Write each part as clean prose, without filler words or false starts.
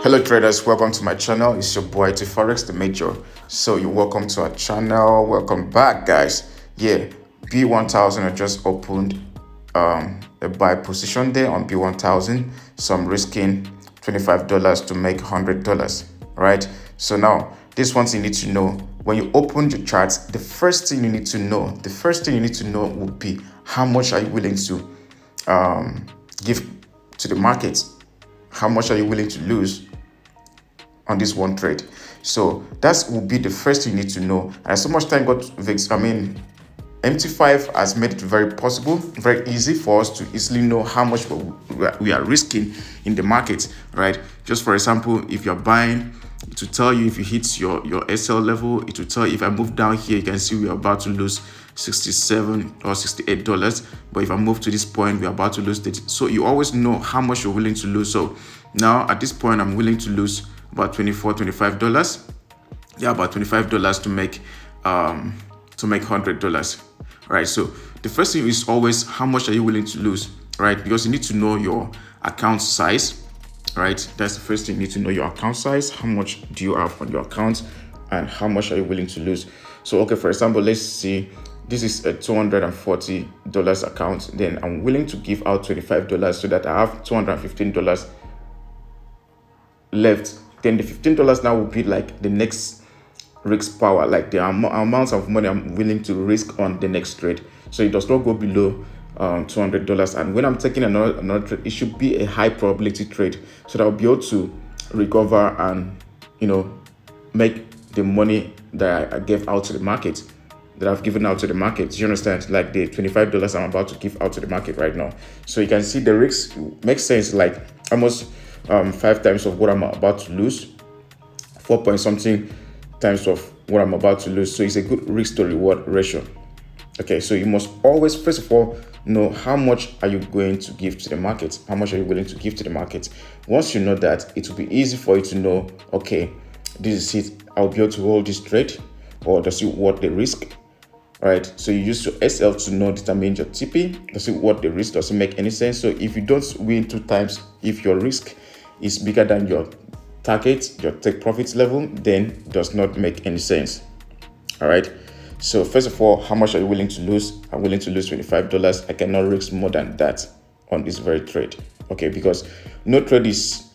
Hello traders, welcome to my channel. It's your boy Etiforex, the Major. So you're welcome to our channel. Welcome back, guys. Yeah, B1000 I just opened a buy position there on B1000. So I'm risking $25 to make $100. Right. So now this one thing you need to know: when you open your charts, the first thing you need to know would be how much are you willing to give to the market. How much are you willing to lose on this one trade? So that will be the first thing you need to know. And so much time got MT5 has made it very possible, very easy for us to easily know how much we are risking in the market, right? Just for example, if you're buying, it will tell you if you hit your SL level. It will tell you if I move down here, you can see we're about to lose $67 or $68. But if I move to this point, we're about to lose 30. So you always know how much you're willing to lose. So now at this point, I'm willing to lose about $25. Yeah, about $25 to make $100. Right. So the first thing is always how much are you willing to lose, right? Because you need to know your account size, right? That's the first thing. You need to know your account size. How much do you have on your account and how much are you willing to lose? So, okay, for example, let's see, this is a $240 account. Then I'm willing to give out $25 so that I have $215 left. Then the $15 now will be like the next risk power, like the amount of money I'm willing to risk on the next trade. So it does not go below $200. And when I'm taking another trade, it should be a high probability trade so that I'll be able to recover and make the money that I gave out to the market, that I've given out to the market. You understand? Like the $25 I'm about to give out to the market right now. So you can see the risk makes sense, like almost 5 times of what I'm about to lose, 4 point something times of what I'm about to lose. So it's a good risk to reward ratio. Okay, so you must always, first of all, know how much are you going to give to the market. How much are you willing to give to the market? Once you know that, it will be easy for you to know, okay, this is it, I'll be able to hold this trade, or does it worth the risk? Right, so you use your SL to know, determine your TP. Does it worth the risk? Does it make any sense? So if you don't win 2 times, if your risk is bigger than your target, your take profits level, then it does not make any sense. All right, so first of all, how much are you willing to lose? I'm willing to lose $25. I cannot risk more than that on this very trade. Okay, because no trade is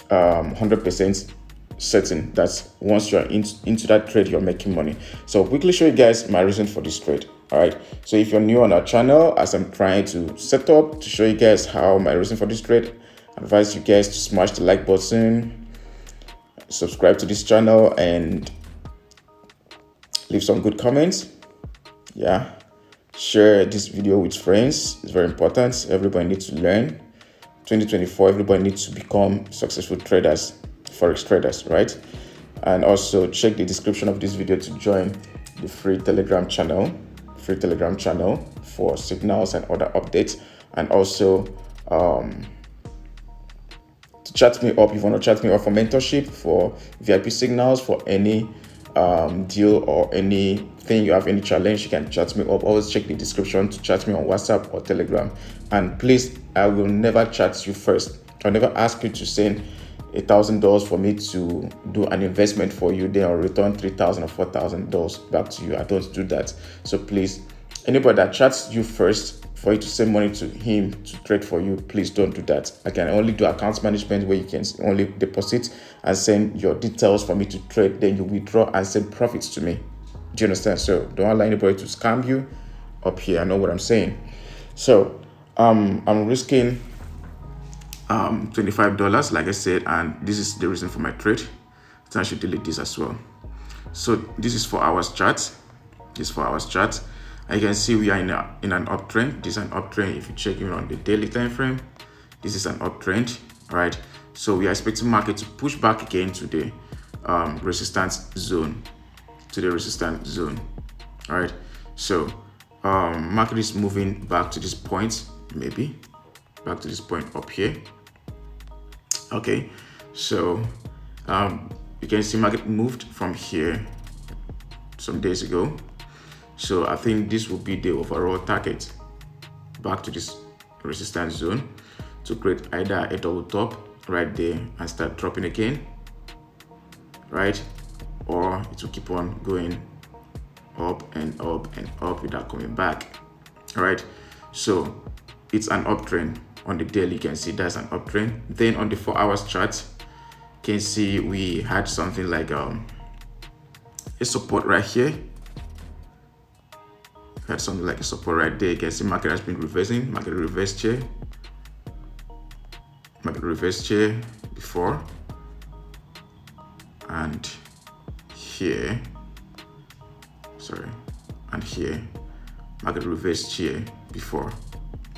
100% certain that once you're into that trade, you're making money. So I'll quickly show you guys my reason for this trade. All right, so if you're new on our channel, as I'm trying to set up to show you guys how my reason for this trade, I advise you guys to smash the like button, subscribe to this channel, and leave some good comments. Yeah, share this video with friends. It's very important. Everybody needs to learn. 2024, everybody needs to become successful traders, forex traders, right? And also check the description of this video to join the free telegram channel for signals and other updates. And also to chat me up if you want to chat me up for mentorship, for VIP signals, for any deal or anything. You have any challenge, you can chat me up. Always check the description to chat me on WhatsApp or Telegram. And please, I will never chat you first. I'll never ask you to send $1,000 for me to do an investment for you, then I'll return $3,000 or $4,000 back to you. I don't do that. So please, anybody that chats you first for you to send money to him to trade for you, please don't do that. I can only do account management where you can only deposit and send your details for me to trade, then you withdraw and send profits to me. Do you understand? So don't allow anybody to scam you up here. I know what I'm saying. So I'm risking $25, like I said, and this is the reason for my trade. So I should delete this as well. So this is 4 hours chart. This is 4 hours chart. And you can see we are in an uptrend. This is an uptrend. If you check even on the daily time frame, this is an uptrend. All right. So we are expecting market to push back again to the resistance zone. All right. So market is moving back to this point, maybe back to this point up here. Okay. So you can see market moved from here some days ago. So I think this will be the overall target, back to this resistance zone, to create either a double top right there and start dropping again, right? Or it will keep on going up and up and up without coming back. All right, so it's an uptrend. On the daily, you can see that's an uptrend. Then on the 4 hours chart, you can see we had something like a support right here. Had something like a support right there. You can see market has been reversing, market reversed here before, and here, and here, market reversed here before.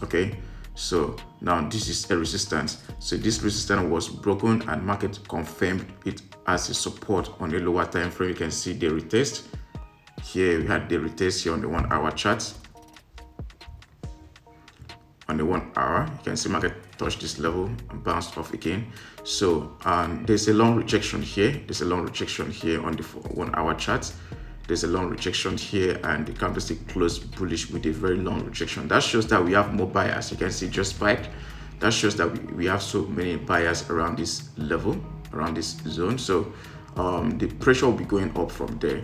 Okay, so now this is a resistance. So this resistance was broken and market confirmed it as a support on a lower time frame. You can see the retest here. We had the retest here on the 1 hour chart. On the 1 hour, you can see market touched this level and bounced off again. So there's a long rejection here. There's a long rejection here on the 1 hour chart. There's a long rejection here, and the candlestick closed bullish with a very long rejection. That shows that we have more buyers. You can see just spiked. That shows that we have so many buyers around this level, around this zone. So the pressure will be going up from there,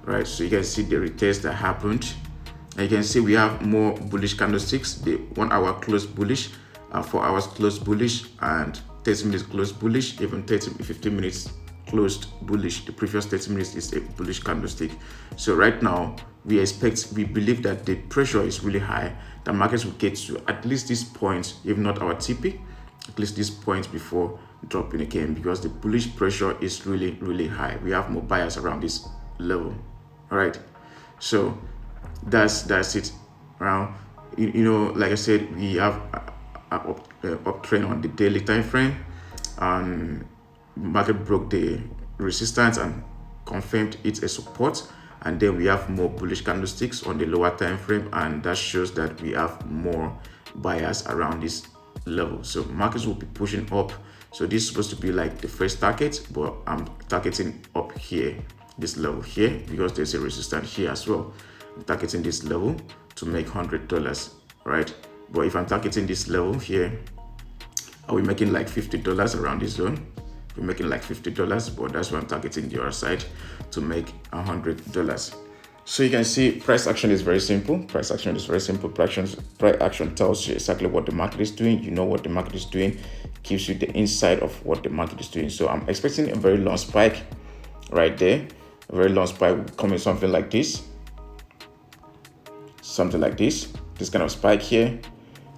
right? So you can see the retest that happened. And you can see we have more bullish candlesticks. The 1 hour closed bullish, 4 hours closed bullish, and 30 minutes closed bullish, even 15 minutes closed bullish. The previous 30 minutes is a bullish candlestick. So right now we believe that the pressure is really high. The markets will get to at least this point, if not our TP, at least this point before dropping again, because the bullish pressure is really, really high. We have more buyers around this level. All right, so that's it. Now, like I said, we have an uptrend on the daily time frame, and market broke the resistance and confirmed it's a support. And then we have more bullish candlesticks on the lower time frame, and that shows that we have more buyers around this level. So markets will be pushing up. So this is supposed to be like the first target, but I'm targeting up here, this level here, because there's a resistance here as well. I'm targeting this level to make $100, right? But if I'm targeting this level here, are we making like $50 around this zone? We're making like $50, but that's why I'm targeting the other side to make $100. So you can see price action is very simple. Price action is very simple. Price action tells you exactly what the market is doing. You know what the market is doing, gives you the insight of what the market is doing. So I'm expecting a very long spike right there. A very long spike coming something like this. This kind of spike here.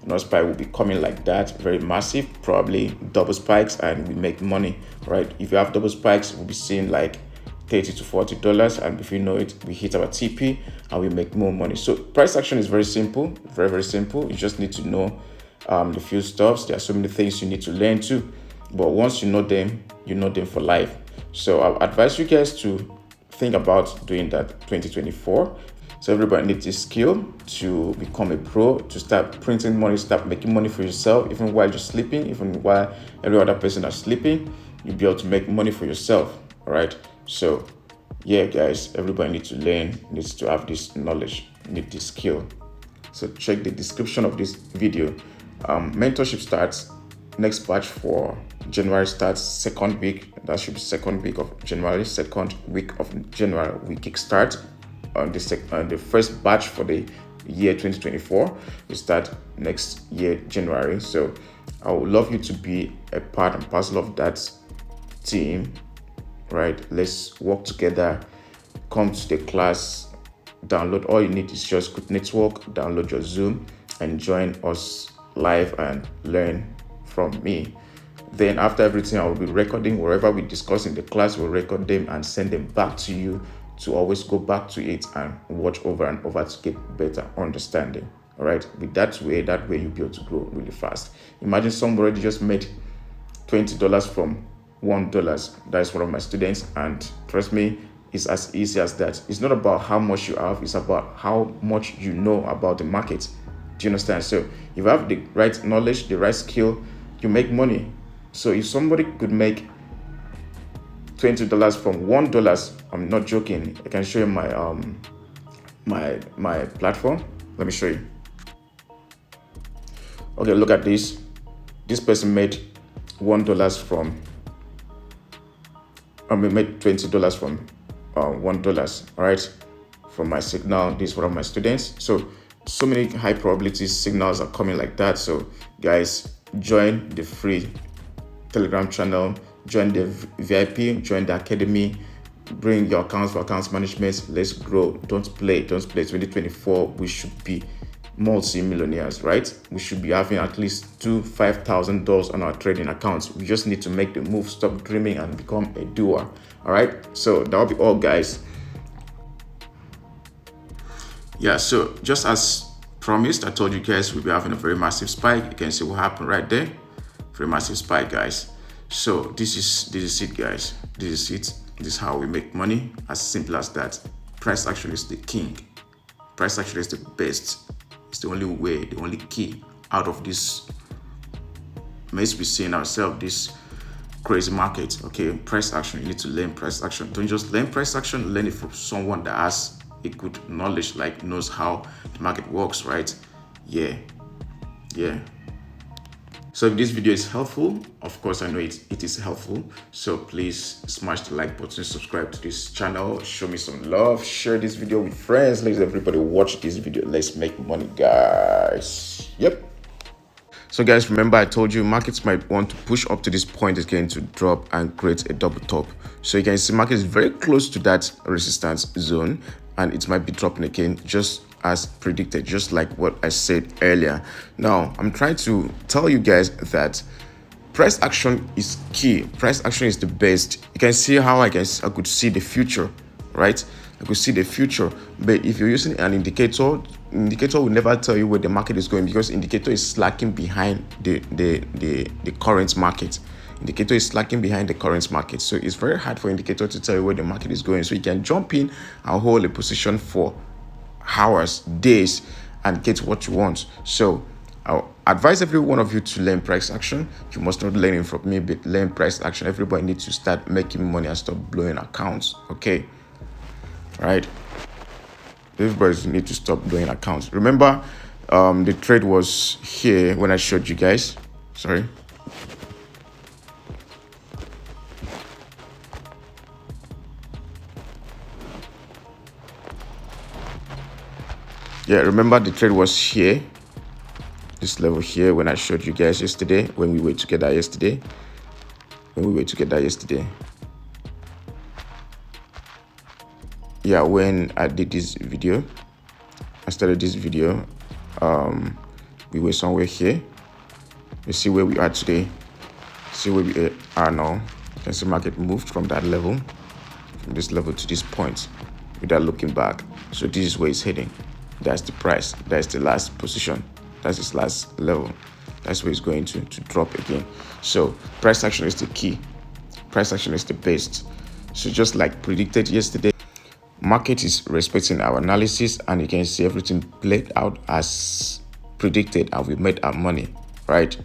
Another spike will be coming like that, very massive, probably double spikes, and we make money, right? If you have double spikes, we'll be seeing like $30 to $40, and if you know it, we hit our TP and we make more money. So price action is very simple, very, very simple. You just need to know the few stuffs. There are so many things you need to learn too, but once you know them for life. So I advise you guys to think about doing that 2024. So everybody needs this skill to become a pro, to start printing money, start making money for yourself, even while you're sleeping, even while every other person is sleeping, you'll be able to make money for yourself, all right? So yeah, guys, everybody needs to learn, needs to have this knowledge, need this skill. So check the description of this video. Mentorship starts, next batch for January starts second week. That should be second week of January, we kickstart. The first batch for the year 2024 will start next year January. So I would love you to be a part and parcel of that team, right? Let's work together. Come to the class, download. All you need is just good network, download your Zoom and join us live and learn from me. Then after everything, I will be recording wherever we discuss in the class. We'll record them and send them back to you to always go back to it and watch over and over to get better understanding. All right, with that way you'll be able to grow really fast. Imagine somebody just made $20 from $1. That's one of my students, and trust me, it's as easy as that. It's not about how much you have, it's about how much you know about the market. Do you understand? So if you have the right knowledge, the right skill, you make money. So if somebody could make $20 from $1, I'm not joking. I can show you my my platform. Let me show you. Okay, look at this. This person made $1 from, I mean, made $20 from $1, all right, from my signal. This is one of my students. So many high probability signals are coming like that. So guys, join the free Telegram channel, join the VIP, join the academy, bring your accounts for accounts management. Let's grow. Don't play 2024. We should be multi-millionaires, right? We should be having at least $5,000 on our trading accounts. We just need to make the move, stop dreaming, and become a doer. All right, so that'll be all, guys. Yeah, so just as promised, I told you guys we'll be having a very massive spike. You can see what happened right there. Very massive spike, guys. So this is it, guys. This is it. This is how we make money. As simple as that. Price action is the king. Price action is the best. It's the only way, the only key out of this mess we see in ourselves, this crazy market. Okay, price action. You need to learn price action. Don't just learn price action. Learn it from someone that has a good knowledge, like knows how the market works, right? Yeah. So if this video is helpful, of course I know it is helpful, so please smash the like button, subscribe to this channel, show me some love, share this video with friends. Let everybody watch this video. Let's make money, guys. Yep. So guys, remember I told you markets might want to push up to this point again to drop and create a double top. So you can see market is very close to that resistance zone, and it might be dropping again just as predicted, just like what I said earlier. Now I'm trying to tell you guys that price action is key. Price action is the best. You can see how I could see the future, right? I could see the future. But if you're using an indicator will never tell you where the market is going, because indicator is slacking behind the current market. Indicator is slacking behind the current market. So it's very hard for indicator to tell you where the market is going. So you can jump in and hold a position for hours, days, and get what you want. So I'll advise every one of you to learn price action. You must not learn it from me, but learn price action. Everybody needs to start making money and stop blowing accounts. Okay. All right. Everybody needs to stop blowing accounts. Remember, the trade was here when I showed you guys. Sorry. Yeah, remember the trade was here, this level here, when I showed you guys yesterday, when we were together yesterday. Yeah, when I did this video, I started this video, we were somewhere here. You see where we are today, see where we are now. You can see market moved from that level, from this level to this point, without looking back. So this is where it's heading. That's the price. That's the last position. That's its last level. That's where it's going to drop again. So price action is the key. Price action is the best. So just like predicted yesterday, market is respecting our analysis, and you can see everything played out as predicted, and we made our money, right?